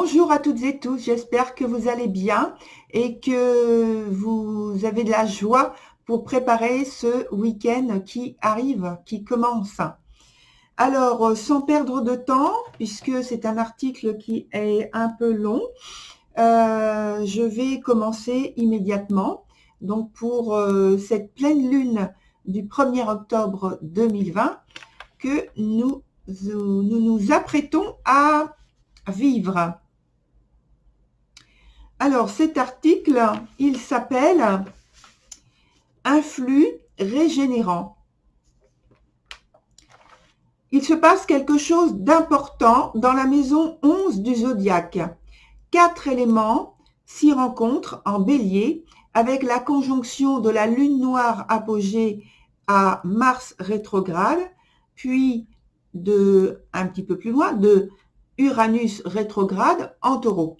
Bonjour à toutes et tous, j'espère que vous allez bien et que vous avez de la joie pour préparer ce week-end qui arrive, qui commence. Alors, sans perdre de temps, puisque c'est un article qui est un peu long, je vais commencer immédiatement. Donc, pour cette pleine lune du 1er octobre 2020 que nous apprêtons à vivre. Alors, cet article, il s'appelle « Un flux régénérant ». Il se passe quelque chose d'important dans la maison 11 du zodiaque. 4 éléments s'y rencontrent en bélier avec la conjonction de la lune noire apogée à Mars rétrograde, puis un petit peu plus loin, de Uranus rétrograde en taureau.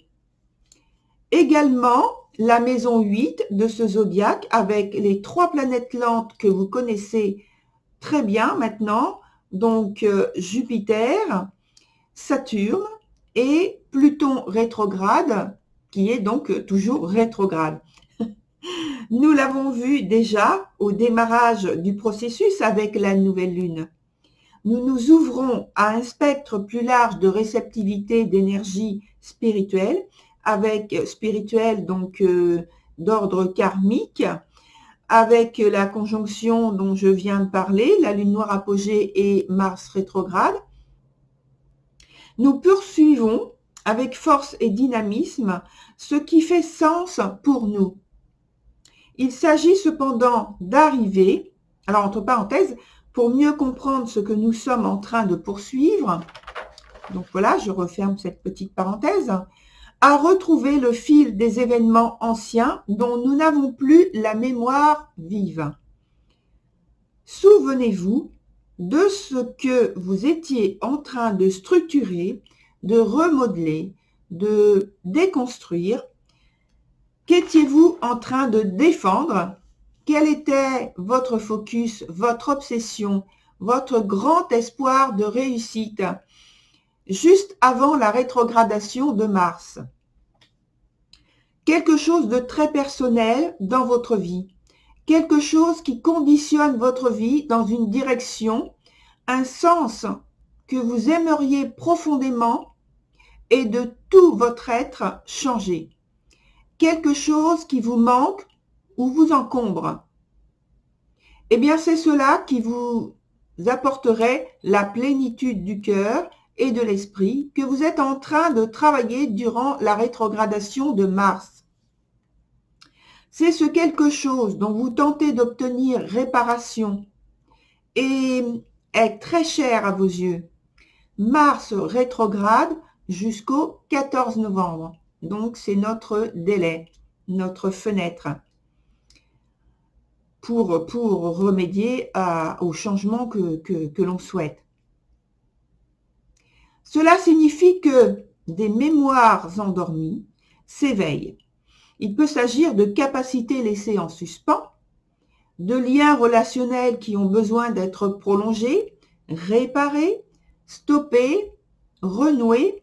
Également, la maison 8 de ce zodiaque avec les 3 planètes lentes que vous connaissez très bien maintenant, donc Jupiter, Saturne et Pluton rétrograde, qui est donc toujours rétrograde. Nous l'avons vu déjà au démarrage du processus avec la nouvelle lune. Nous nous ouvrons à un spectre plus large de réceptivité d'énergie spirituelle, avec spirituel donc d'ordre karmique, avec la conjonction dont je viens de parler, la lune noire apogée et Mars rétrograde. Nous poursuivons avec force et dynamisme ce qui fait sens pour nous. Il s'agit cependant d'arriver, alors entre parenthèses, pour mieux comprendre ce que nous sommes en train de poursuivre, donc voilà, je referme cette petite parenthèse, à retrouver le fil des événements anciens dont nous n'avons plus la mémoire vive. Souvenez-vous de ce que vous étiez en train de structurer, de remodeler, de déconstruire. Qu'étiez-vous en train de défendre? Quel était votre focus, votre obsession, votre grand espoir de réussite juste avant la rétrogradation de Mars? Quelque chose de très personnel dans votre vie, quelque chose qui conditionne votre vie dans une direction, un sens que vous aimeriez profondément et de tout votre être changer. Quelque chose qui vous manque ou vous encombre. Eh bien, c'est cela qui vous apporterait la plénitude du cœur et de l'esprit que vous êtes en train de travailler durant la rétrogradation de Mars. C'est ce quelque chose dont vous tentez d'obtenir réparation et est très cher à vos yeux. Mars rétrograde jusqu'au 14 novembre. Donc, c'est notre délai, notre fenêtre pour remédier au changement que l'on souhaite. Cela signifie que des mémoires endormies s'éveillent. Il peut s'agir de capacités laissées en suspens, de liens relationnels qui ont besoin d'être prolongés, réparés, stoppés, renoués,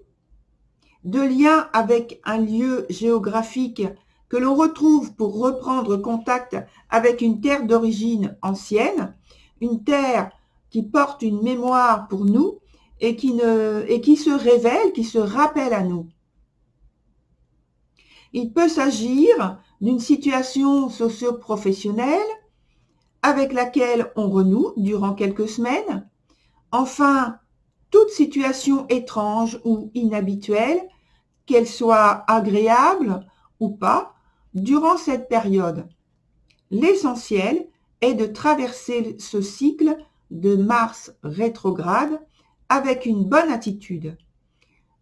de liens avec un lieu géographique que l'on retrouve pour reprendre contact avec une terre d'origine ancienne, une terre qui porte une mémoire pour nous et qui se révèle, qui se rappelle à nous. Il peut s'agir d'une situation socio-professionnelle avec laquelle on renoue durant quelques semaines. Enfin, toute situation étrange ou inhabituelle, qu'elle soit agréable ou pas, durant cette période. L'essentiel est de traverser ce cycle de Mars rétrograde avec une bonne attitude,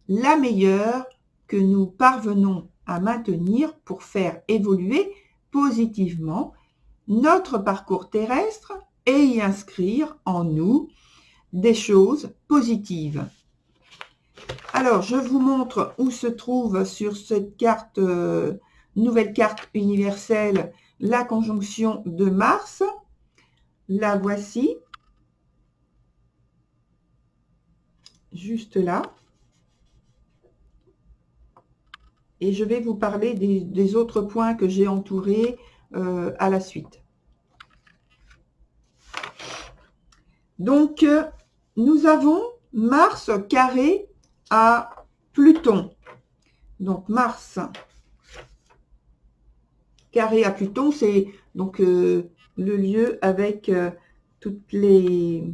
la meilleure que nous parvenons à maintenir pour faire évoluer positivement notre parcours terrestre et y inscrire en nous des choses positives. Alors, je vous montre où se trouve sur cette carte, nouvelle carte universelle, la conjonction de Mars. La voici. Juste là. et je vais vous parler des autres points que j'ai entourés à la suite. Donc, nous avons Mars carré à Pluton. Donc, Mars carré à Pluton, c'est donc le lieu avec toutes les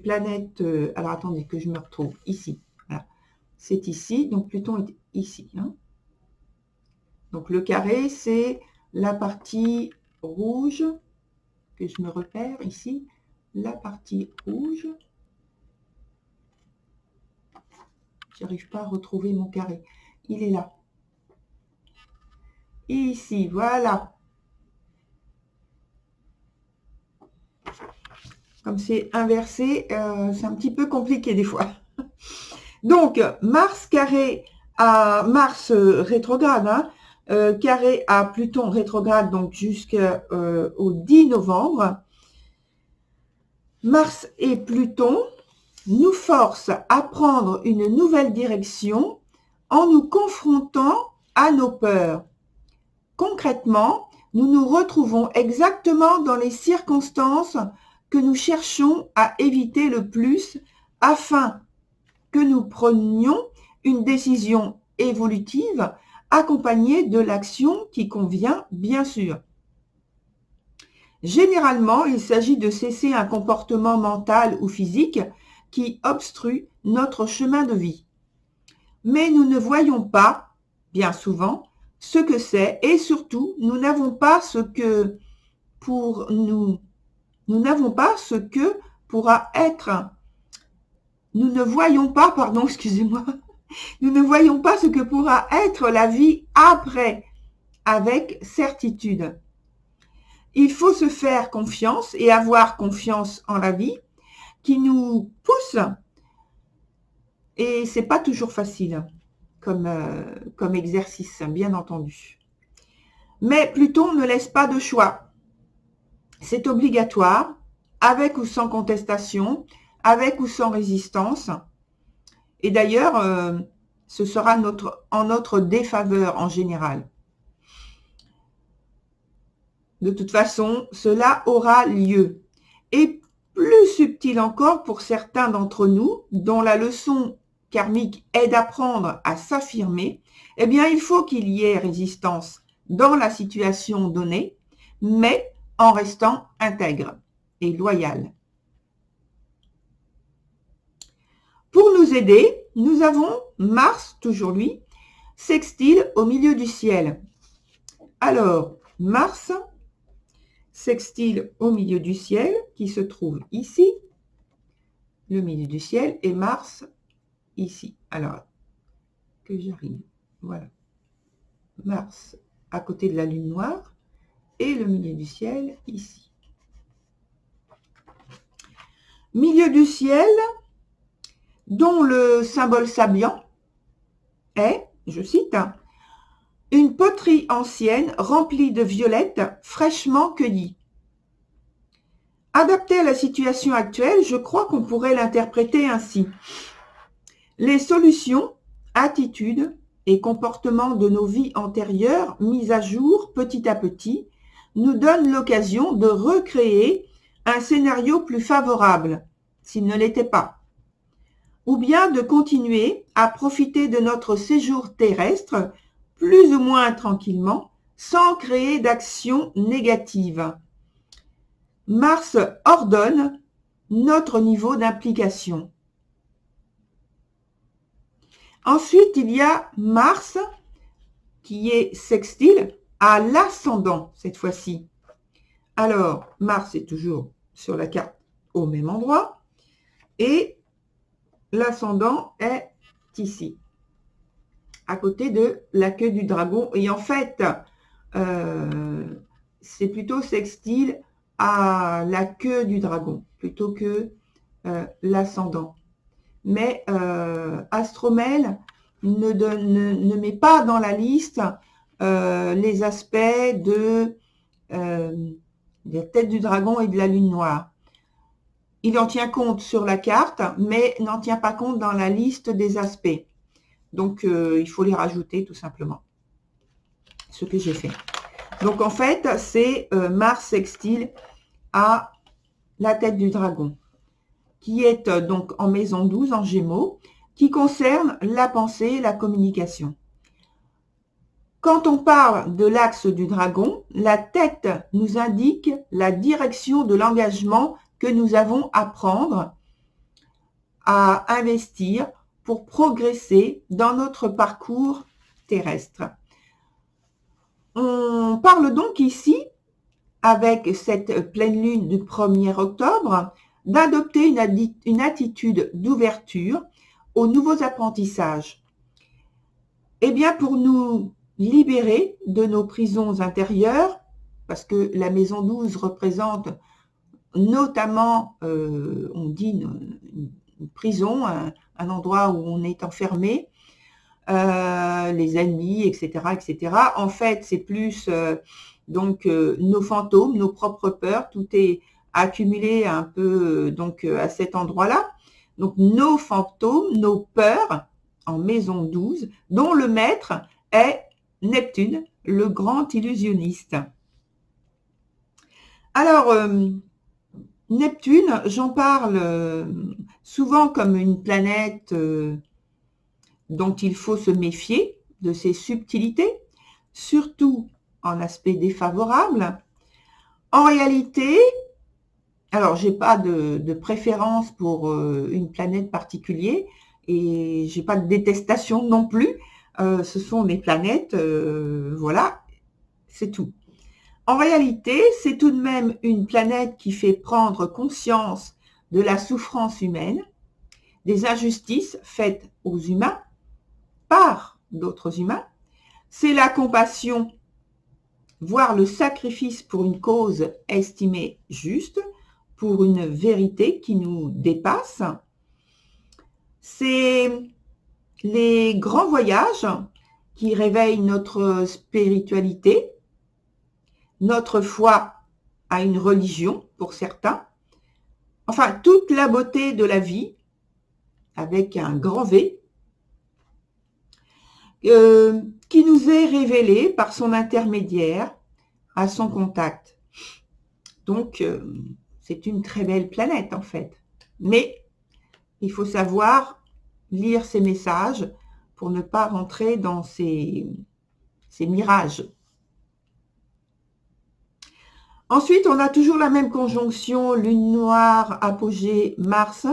planètes. Alors, attendez que je me retrouve ici. Voilà. C'est ici, donc Pluton est ici. Hein. Donc, le carré, c'est la partie rouge, que je me repère ici, la partie rouge. J'arrive pas à retrouver mon carré. Il est là. Ici, voilà. Comme c'est inversé, c'est un petit peu compliqué des fois. Donc, Mars carré à Mars rétrograde, hein, carré à Pluton rétrograde, donc jusqu'au 10 novembre. Mars et Pluton nous forcent à prendre une nouvelle direction en nous confrontant à nos peurs. Concrètement, nous nous retrouvons exactement dans les circonstances que nous cherchons à éviter le plus afin que nous prenions une décision évolutive accompagnée de l'action qui convient, bien sûr. Généralement, il s'agit de cesser un comportement mental ou physique qui obstrue notre chemin de vie. Mais nous ne voyons pas, bien souvent, ce que c'est et surtout, nous n'avons pas ce que pourra être. Nous ne voyons pas, pardon, excusez-moi, nous ne voyons pas ce que pourra être la vie après, avec certitude. Il faut se faire confiance et avoir confiance en la vie qui nous pousse, et c'est pas toujours facile comme exercice, bien entendu. Mais Pluton ne laisse pas de choix. C'est obligatoire, avec ou sans contestation, avec ou sans résistance. Et d'ailleurs, ce sera en notre défaveur en général. De toute façon, cela aura lieu. Et plus subtil encore pour certains d'entre nous, dont la leçon karmique est d'apprendre à s'affirmer, eh bien, il faut qu'il y ait résistance dans la situation donnée, mais en restant intègre et loyal. Pour nous aider, nous avons Mars, toujours lui, sextile au milieu du ciel. Alors, Mars, sextile au milieu du ciel, qui se trouve ici, le milieu du ciel, et Mars ici. Alors, que j'arrive, voilà. Mars à côté de la lune noire, et le milieu du ciel ici. Milieu du ciel, dont le symbole sabian est, je cite, une poterie ancienne remplie de violettes fraîchement cueillies. Adapté à la situation actuelle, je crois qu'on pourrait l'interpréter ainsi. Les solutions, attitudes et comportements de nos vies antérieures mis à jour petit à petit nous donnent l'occasion de recréer un scénario plus favorable, s'il ne l'était pas, ou bien de continuer à profiter de notre séjour terrestre plus ou moins tranquillement, sans créer d'actions négatives. Mars ordonne notre niveau d'implication. Ensuite, il y a Mars qui est sextile à l'ascendant cette fois-ci. Alors, Mars est toujours sur la carte au même endroit et l'ascendant est ici, à côté de la queue du dragon. Et en fait, c'est plutôt sextile à la queue du dragon plutôt que l'ascendant. Mais Astromel ne met pas dans la liste les aspects de la tête du dragon et de la lune noire. Il en tient compte sur la carte, mais n'en tient pas compte dans la liste des aspects. Donc, il faut les rajouter tout simplement. Ce que j'ai fait. Donc, en fait, c'est Mars sextile à la tête du dragon, qui est donc en maison 12, en Gémeaux, qui concerne la pensée et la communication. Quand on parle de l'axe du dragon, la tête nous indique la direction de l'engagement que nous avons à prendre, à investir pour progresser dans notre parcours terrestre. On parle donc ici, avec cette pleine lune du 1er octobre, d'adopter une attitude d'ouverture aux nouveaux apprentissages. Eh bien, pour nous libérer de nos prisons intérieures, parce que la maison 12 représente notamment, on dit une prison, un endroit où on est enfermé, les ennemis, etc., etc. En fait, c'est plus donc nos fantômes, nos propres peurs, tout est accumulé un peu donc à cet endroit-là. Donc nos fantômes, nos peurs en maison 12, dont le maître est Neptune, le grand illusionniste. Alors, Neptune, j'en parle souvent comme une planète dont il faut se méfier de ses subtilités, surtout en aspect défavorable. En réalité, alors j'ai pas de préférence pour une planète particulière et j'ai pas de détestation non plus. Ce sont des planètes, voilà, c'est tout. En réalité, c'est tout de même une planète qui fait prendre conscience de la souffrance humaine, des injustices faites aux humains par d'autres humains. C'est la compassion, voire le sacrifice pour une cause estimée juste, pour une vérité qui nous dépasse. C'est les grands voyages qui réveillent notre spiritualité, notre foi à une religion pour certains, enfin toute la beauté de la vie avec un grand V, qui nous est révélée par son intermédiaire à son contact. Donc, c'est une très belle planète en fait. Mais il faut savoir lire ces messages pour ne pas rentrer dans ces mirages. Ensuite, on a toujours la même conjonction, lune noire, apogée, Mars,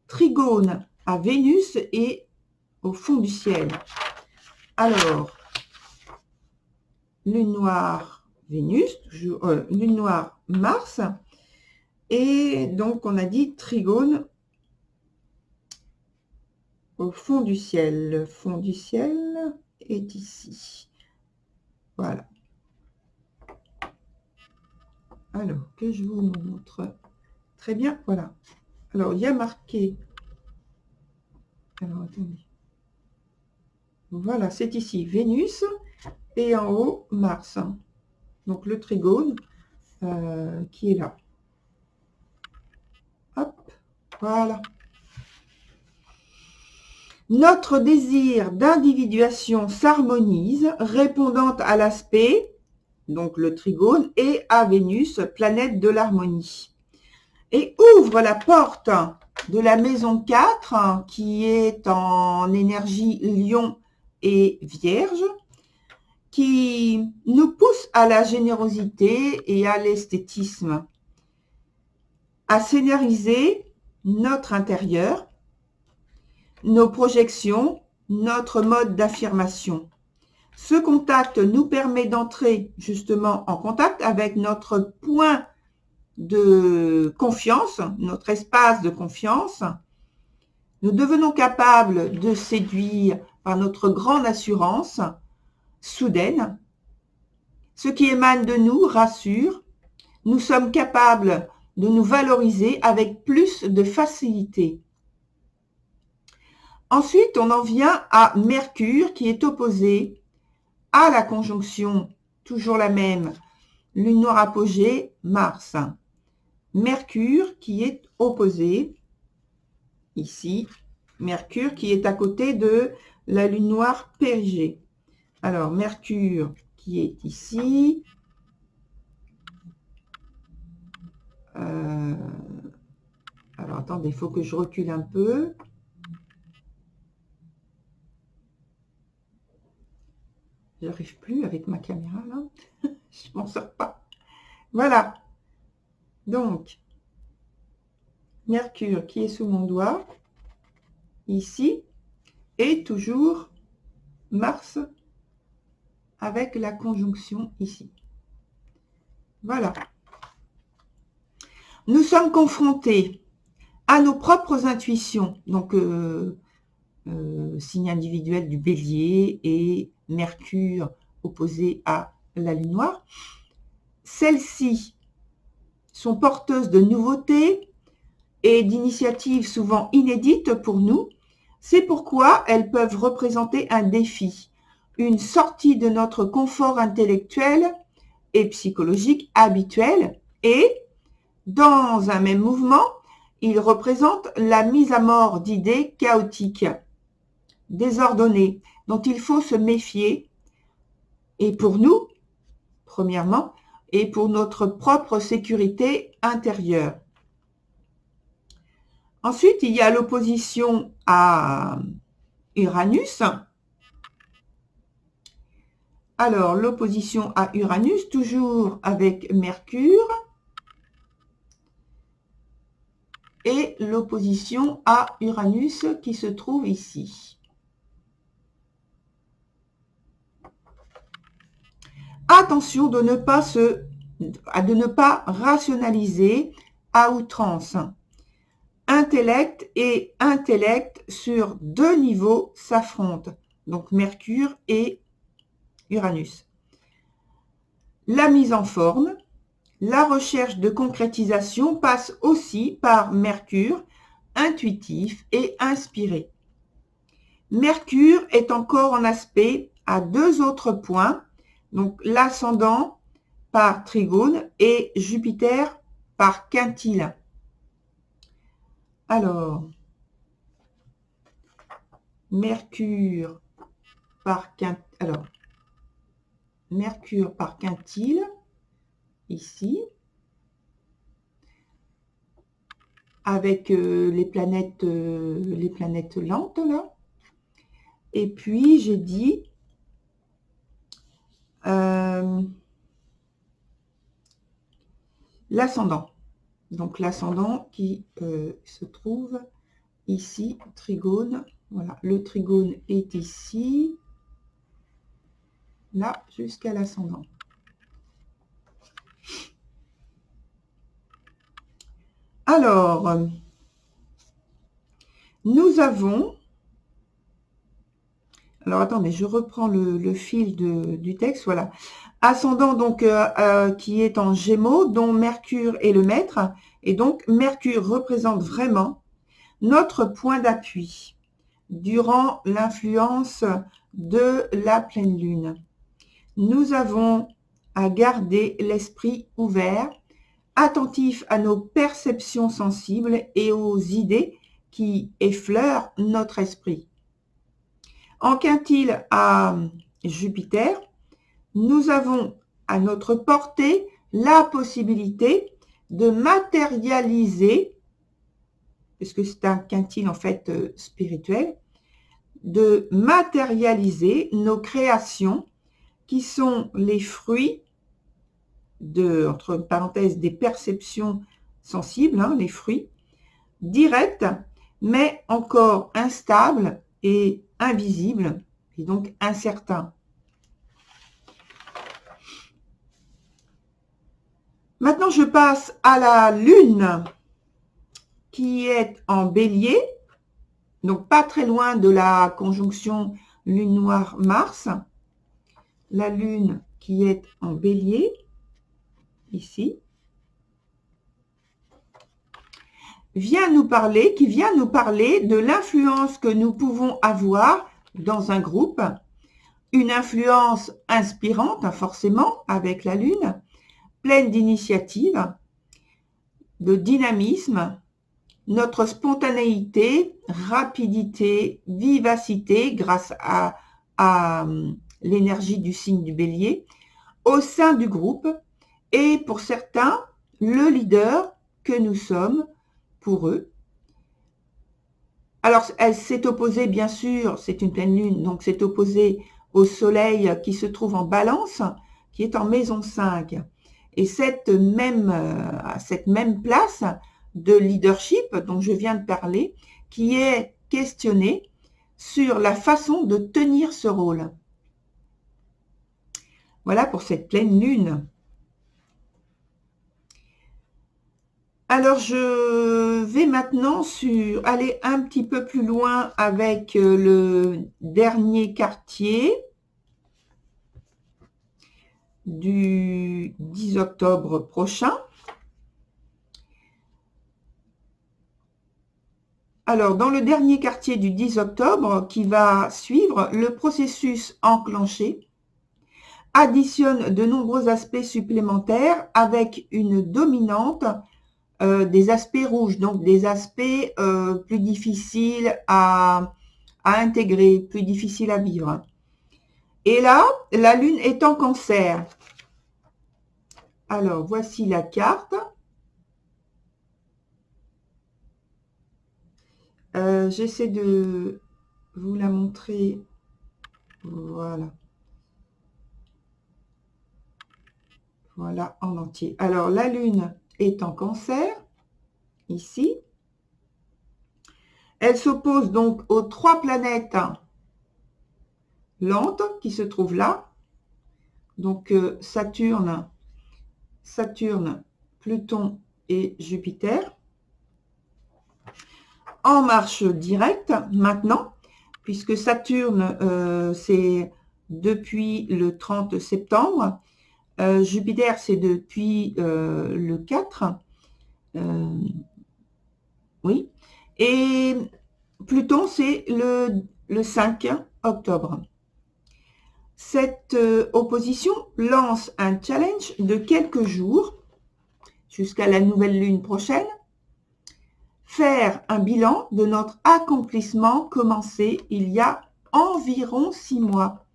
trigone à Vénus et au fond du ciel. Alors, lune noire, Vénus, lune noire, Mars, et donc on a dit trigone au fond du ciel. Le fond du ciel est ici. Voilà. Alors, que je vous montre. Très bien, voilà. Alors, il y a marqué... Alors, attendez. Voilà, c'est ici Vénus et en haut Mars. Donc, le trigone qui est là. Hop, voilà. Notre désir d'individuation s'harmonise, répondant à l'aspect, donc le trigone, et à Vénus, planète de l'harmonie. Et ouvre la porte de la maison 4, qui est en énergie Lion et Vierge, qui nous pousse à la générosité et à l'esthétisme, à scénariser notre intérieur, nos projections, notre mode d'affirmation. Ce contact nous permet d'entrer justement en contact avec notre point de confiance, notre espace de confiance. Nous devenons capables de séduire par notre grande assurance soudaine. Ce qui émane de nous rassure. Nous sommes capables de nous valoriser avec plus de facilité. Ensuite, on en vient à Mercure qui est opposé à la conjonction, toujours la même, lune noire apogée, Mars. Mercure qui est opposé, ici, Mercure qui est à côté de la lune noire Périgée. Alors, Mercure qui est ici. Alors, attendez, il faut que je recule un peu. Je n'arrive plus avec ma caméra, là. Je m'en sors pas. Voilà. Donc, Mercure qui est sous mon doigt, ici, et toujours Mars avec la conjonction ici. Voilà. Nous sommes confrontés à nos propres intuitions, donc signe individuel du Bélier et Mercure opposé à la Lune noire. Celles-ci sont porteuses de nouveautés et d'initiatives souvent inédites pour nous. C'est pourquoi elles peuvent représenter un défi, une sortie de notre confort intellectuel et psychologique habituel et, dans un même mouvement, ils représentent la mise à mort d'idées chaotiques, désordonnées, dont il faut se méfier, et pour nous, premièrement, et pour notre propre sécurité intérieure. Ensuite, il y a l'opposition à Uranus. Alors, l'opposition à Uranus, toujours avec Mercure, et l'opposition à Uranus qui se trouve ici. Attention de ne pas rationaliser à outrance. Intellect et intellect sur deux niveaux s'affrontent, donc Mercure et Uranus. La mise en forme, la recherche de concrétisation passe aussi par Mercure, intuitif et inspiré. Mercure est encore en aspect à deux autres points, donc l'ascendant par Trigone et Jupiter par Quintile. Alors, Mercure par Quintile, ici, avec les planètes lentes, là. Et puis, j'ai dit l'ascendant. Donc, l'ascendant qui se trouve ici, Trigone. Voilà, le Trigone est ici, là, jusqu'à l'ascendant. Alors, nous avons... Alors, attendez, je reprends le fil du texte. Voilà. Ascendant, donc, qui est en Gémeaux, dont Mercure est le maître. Et donc, Mercure représente vraiment notre point d'appui durant l'influence de la pleine lune. Nous avons à garder l'esprit ouvert, attentif à nos perceptions sensibles et aux idées qui effleurent notre esprit. En quintile à Jupiter, nous avons à notre portée la possibilité de matérialiser, puisque c'est un quintile en fait spirituel, de matérialiser nos créations qui sont les fruits de, entre parenthèses, des perceptions sensibles, hein, les fruits, directs, mais encore instables et invisibles, et donc incertains. Maintenant, je passe à la Lune qui est en Bélier, donc pas très loin de la conjonction Lune noire Mars. La Lune qui est en Bélier, ici, vient nous parler de l'influence que nous pouvons avoir dans un groupe, une influence inspirante, forcément, avec la Lune, pleine d'initiative, de dynamisme, notre spontanéité, rapidité, vivacité grâce à l'énergie du signe du Bélier au sein du groupe et pour certains, le leader que nous sommes pour eux. Alors, elle s'est opposée, bien sûr, c'est une pleine lune, donc c'est opposée au soleil qui se trouve en balance, qui est en maison 5. Et cette même place de leadership dont je viens de parler, qui est questionnée sur la façon de tenir ce rôle. Voilà pour cette pleine lune. Alors, je vais maintenant aller un petit peu plus loin avec le dernier quartier du 10 octobre prochain. Alors, dans le dernier quartier du 10 octobre, qui va suivre, le processus enclenché additionne de nombreux aspects supplémentaires avec une dominante des aspects rouges, donc des aspects plus difficiles à intégrer, plus difficiles à vivre. Et là, la lune est en Cancer. Alors, voici la carte. J'essaie de vous la montrer. Voilà. Voilà, en entier. Alors, la lune est en Cancer, ici. Elle s'oppose donc aux 3 planètes lentes qui se trouvent là. Donc, Saturne, Pluton et Jupiter. En marche directe maintenant, puisque Saturne, c'est depuis le 30 septembre. Jupiter, c'est depuis le 4. Oui. Et Pluton, c'est le 5 octobre. Cette opposition lance un challenge de quelques jours jusqu'à la nouvelle lune prochaine. Faire un bilan de notre accomplissement commencé il y a environ 6 mois,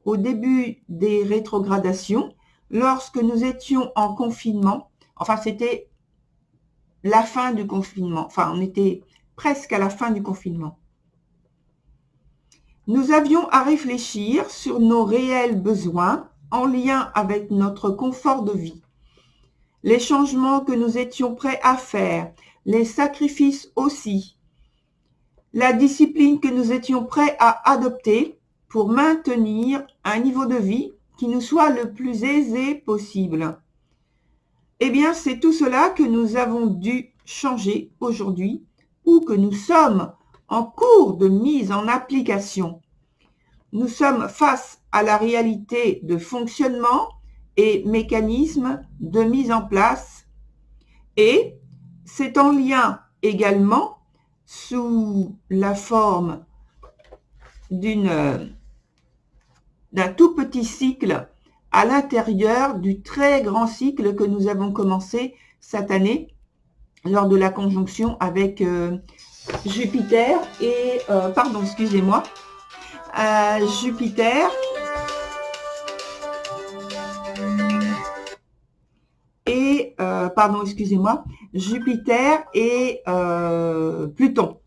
au début des rétrogradations, lorsque nous étions en confinement. Enfin, c'était la fin du confinement. Enfin, on était presque à la fin du confinement. Nous avions à réfléchir sur nos réels besoins en lien avec notre confort de vie, les changements que nous étions prêts à faire, les sacrifices aussi, la discipline que nous étions prêts à adopter pour maintenir un niveau de vie qui nous soit le plus aisé possible. Eh bien, c'est tout cela que nous avons dû changer aujourd'hui ou que nous sommes en cours de mise en application. Nous sommes face à la réalité de fonctionnement et mécanismes de mise en place et c'est en lien également sous la forme d'un tout petit cycle à l'intérieur du très grand cycle que nous avons commencé cette année lors de la conjonction avec Jupiter et Jupiter et Jupiter et Pluton.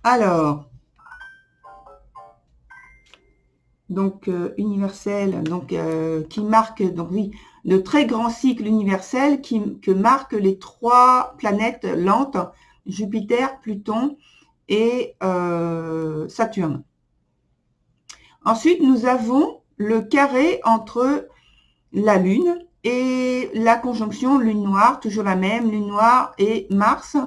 Alors, donc universel, donc qui marque donc oui le très grand cycle universel que marquent les 3 planètes lentes, Jupiter, Pluton et Saturne. Ensuite, nous avons le carré entre la Lune et la conjonction Lune noire, toujours la même, Lune noire et Mars.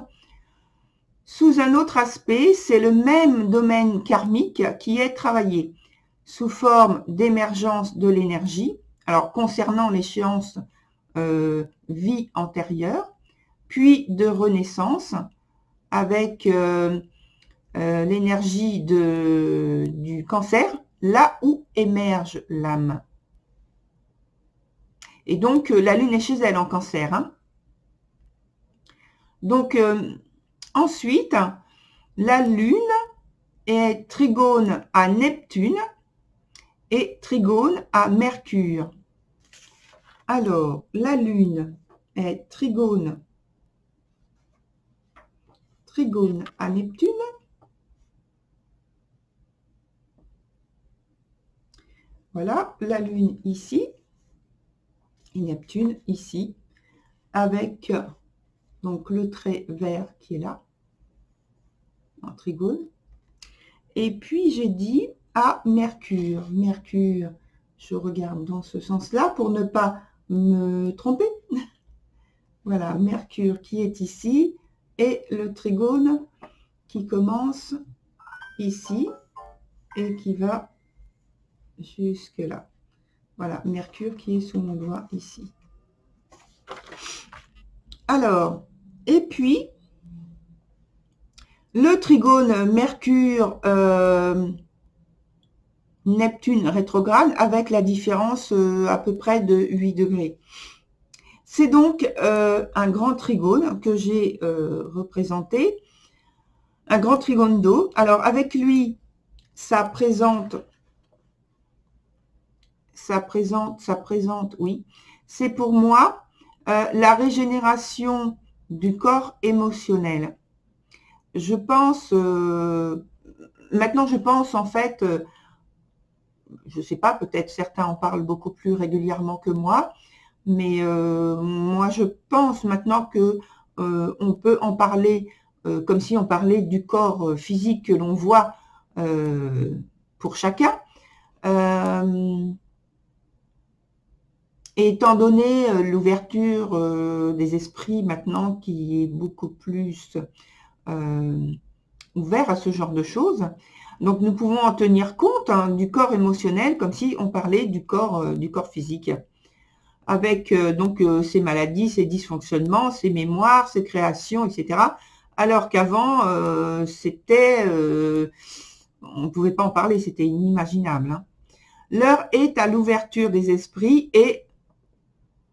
Sous un autre aspect, c'est le même domaine karmique qui est travaillé sous forme d'émergence de l'énergie, alors concernant l'échéance vie antérieure, puis de renaissance avec l'énergie du Cancer, là où émerge l'âme. Et donc, la Lune est chez elle en Cancer. Hein. Donc, ensuite, la Lune est trigone à Neptune et trigone à Mercure. Alors, la Lune est trigone à Neptune. Voilà, la Lune ici et Neptune ici, avec donc le trait vert qui est là, en trigone. Et puis j'ai dit à Mercure. Mercure, je regarde dans ce sens-là pour ne pas me tromper. Voilà, Mercure qui est ici et le trigone qui commence ici et qui va jusque là. Voilà, Mercure qui est sous mon doigt ici. Alors, et puis, le trigone Mercure, Neptune rétrograde avec la différence à peu près de 8 degrés. C'est donc un grand trigone que j'ai représenté, un grand trigone d'eau. Alors, avec lui, ça présente, oui, c'est pour moi la régénération du corps émotionnel. Je pense, maintenant je pense en fait, je ne sais pas, peut-être certains en parlent beaucoup plus régulièrement que moi, mais moi je pense maintenant que on peut en parler comme si on parlait du corps physique que l'on voit pour chacun. Et étant donné l'ouverture des esprits maintenant qui est beaucoup plus ouvert à ce genre de choses, donc nous pouvons en tenir compte du corps émotionnel comme si on parlait du corps physique, avec donc ses maladies, ses dysfonctionnements, ses mémoires, ses créations, etc. Alors qu'avant, c'était, on ne pouvait pas en parler, c'était inimaginable. Hein. L'heure est à l'ouverture des esprits et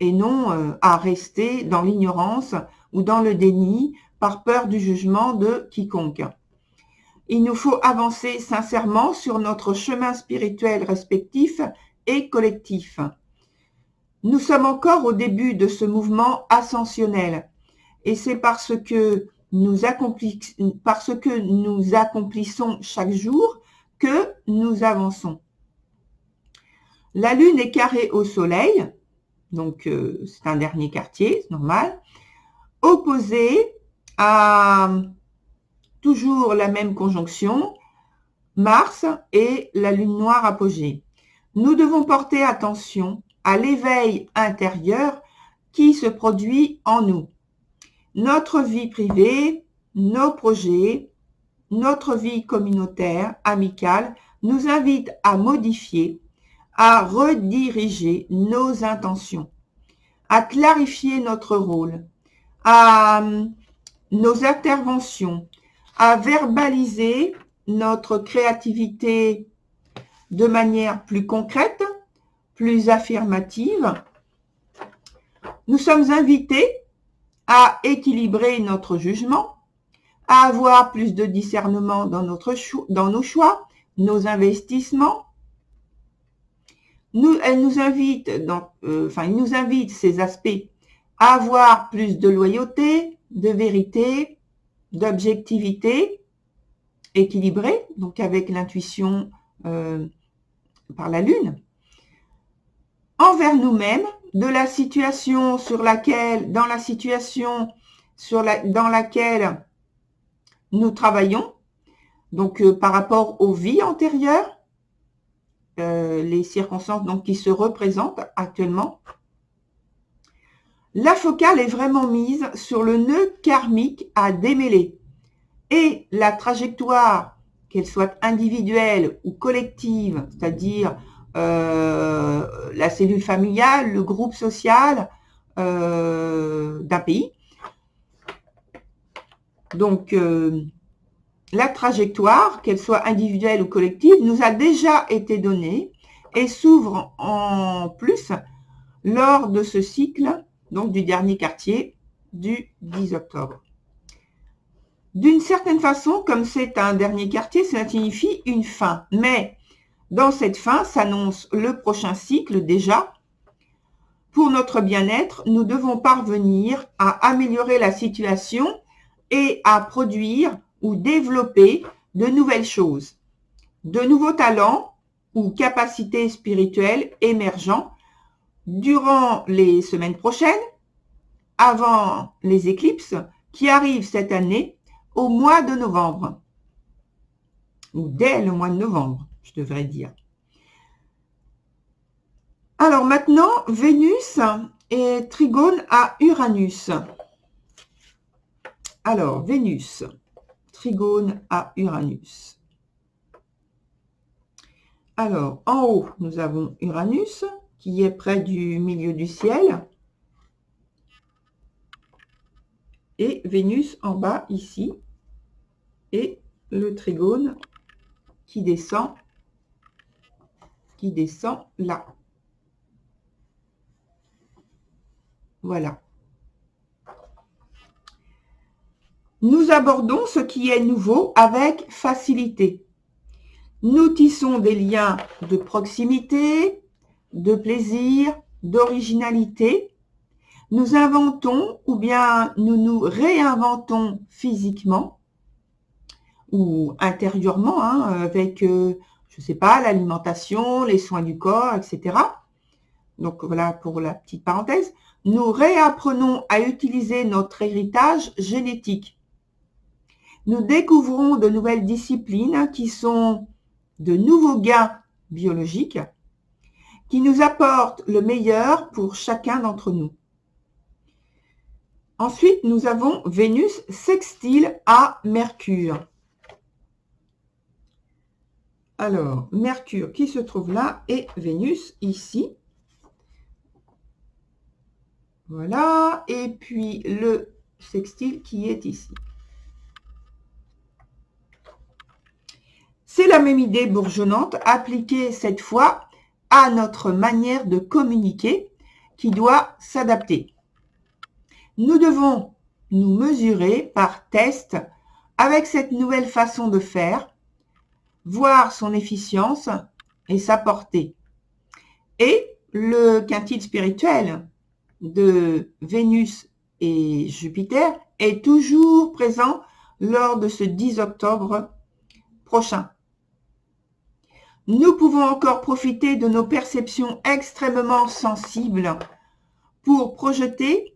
non à rester dans l'ignorance ou dans le déni par peur du jugement de quiconque. Il nous faut avancer sincèrement sur notre chemin spirituel respectif et collectif. Nous sommes encore au début de ce mouvement ascensionnel et c'est parce que nous accomplissons chaque jour que nous avançons. La Lune est carrée au Soleil, donc c'est un dernier quartier, c'est normal, opposé à toujours la même conjonction, Mars et la Lune noire apogée. Nous devons porter attention à l'éveil intérieur qui se produit en nous. Notre vie privée, nos projets, notre vie communautaire, amicale, nous invitent à modifier, à rediriger nos intentions, à clarifier notre rôle, à nos interventions, à verbaliser notre créativité de manière plus concrète, plus affirmative. Nous sommes invités à équilibrer notre jugement, à avoir plus de discernement dans nos choix, nos investissements. Il nous invite, ces aspects, à avoir plus de loyauté, de vérité, d'objectivité équilibrée, donc avec l'intuition par la Lune, envers nous-mêmes, dans la situation dans laquelle nous travaillons, donc par rapport aux vies antérieures, les circonstances donc, qui se représentent actuellement. La focale est vraiment mise sur le nœud karmique à démêler et la trajectoire, qu'elle soit individuelle ou collective, c'est-à-dire la cellule familiale, le groupe social d'un pays. Donc, la trajectoire, qu'elle soit individuelle ou collective, nous a déjà été donnée et s'ouvre en plus lors de ce cycle, donc du dernier quartier du 10 octobre. D'une certaine façon, comme c'est un dernier quartier, ça signifie une fin. Mais dans cette fin s'annonce le prochain cycle déjà. Pour notre bien-être, nous devons parvenir à améliorer la situation et à produire ou développer de nouvelles choses, de nouveaux talents ou capacités spirituelles émergents durant les semaines prochaines, avant les éclipses qui arrivent cette année au mois de novembre, ou dès le mois de novembre, je devrais dire. Alors maintenant, Vénus est trigone à Uranus. Alors, Vénus, trigone à Uranus. Alors, en haut, nous avons Uranus, qui est près du milieu du ciel. Et Vénus en bas, ici. Et le trigone qui descend là. Voilà. Nous abordons ce qui est nouveau avec facilité. Nous tissons des liens de proximité, de plaisir, d'originalité. Nous inventons ou bien nous nous réinventons physiquement ou intérieurement avec, je ne sais pas, l'alimentation, les soins du corps, etc. Donc voilà pour la petite parenthèse. Nous réapprenons à utiliser notre héritage génétique. Nous découvrons de nouvelles disciplines qui sont de nouveaux gains biologiques qui nous apportent le meilleur pour chacun d'entre nous. Ensuite, nous avons Vénus sextile à Mercure. Alors, Mercure qui se trouve là et Vénus ici. Voilà, et puis le sextile qui est ici. C'est la même idée bourgeonnante appliquée cette fois à notre manière de communiquer qui doit s'adapter. Nous devons nous mesurer par test avec cette nouvelle façon de faire, voir son efficience et sa portée. Et le quintile spirituel de Vénus et Jupiter est toujours présent lors de ce 10 octobre prochain. Nous pouvons encore profiter de nos perceptions extrêmement sensibles pour projeter,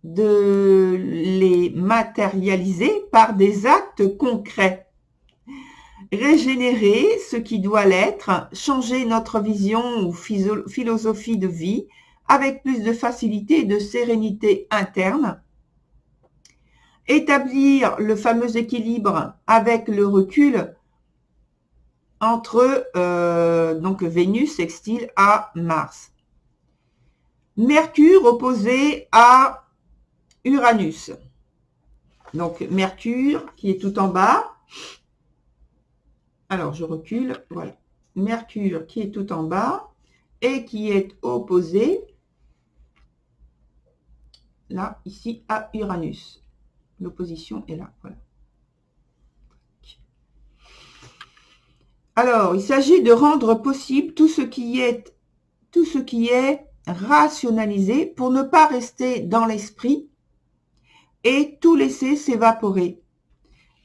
de les matérialiser par des actes concrets. Régénérer ce qui doit l'être, changer notre vision ou philosophie de vie avec plus de facilité et de sérénité interne. Établir le fameux équilibre avec le recul entre donc Vénus sextile à Mars. Mercure opposé à Uranus. Donc Mercure qui est tout en bas. Alors je recule, voilà. Mercure qui est tout en bas et qui est opposé là, ici, à Uranus. L'opposition est là, voilà. Alors, il s'agit de rendre possible tout ce qui est rationalisé pour ne pas rester dans l'esprit et tout laisser s'évaporer.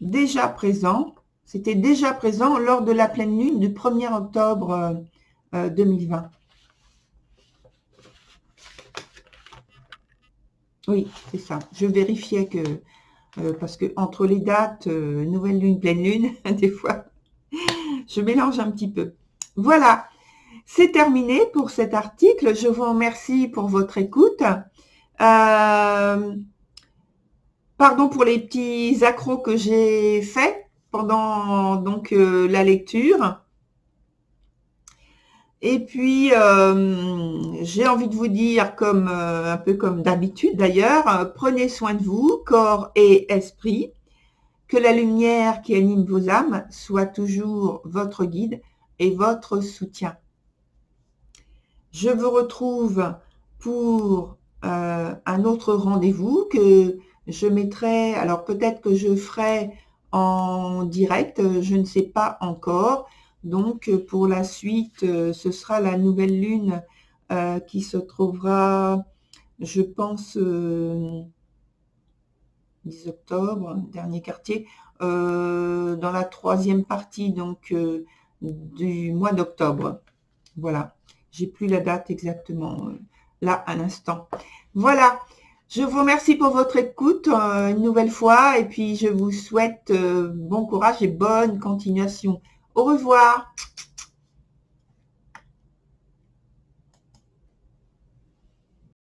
Déjà présent, c'était déjà présent lors de la pleine lune du 1er octobre 2020. Oui, c'est ça. Je vérifiais que, parce que entre les dates, nouvelle lune, pleine lune, des fois, je mélange un petit peu. Voilà, c'est terminé pour cet article. Je vous remercie pour votre écoute. Pardon pour les petits accros que j'ai faits pendant donc la lecture. Et puis, j'ai envie de vous dire, un peu comme d'habitude d'ailleurs, prenez soin de vous, corps et esprit. Que la lumière qui anime vos âmes soit toujours votre guide et votre soutien. Je vous retrouve pour un autre rendez-vous que je mettrai, alors peut-être que je ferai en direct, je ne sais pas encore. Donc pour la suite, ce sera la nouvelle lune qui se trouvera, je pense, 10 octobre, dernier quartier, dans la troisième partie donc du mois d'octobre. Voilà, j'ai plus la date exactement là à l'instant. Voilà, je vous remercie pour votre écoute une nouvelle fois et puis je vous souhaite bon courage et bonne continuation. Au revoir.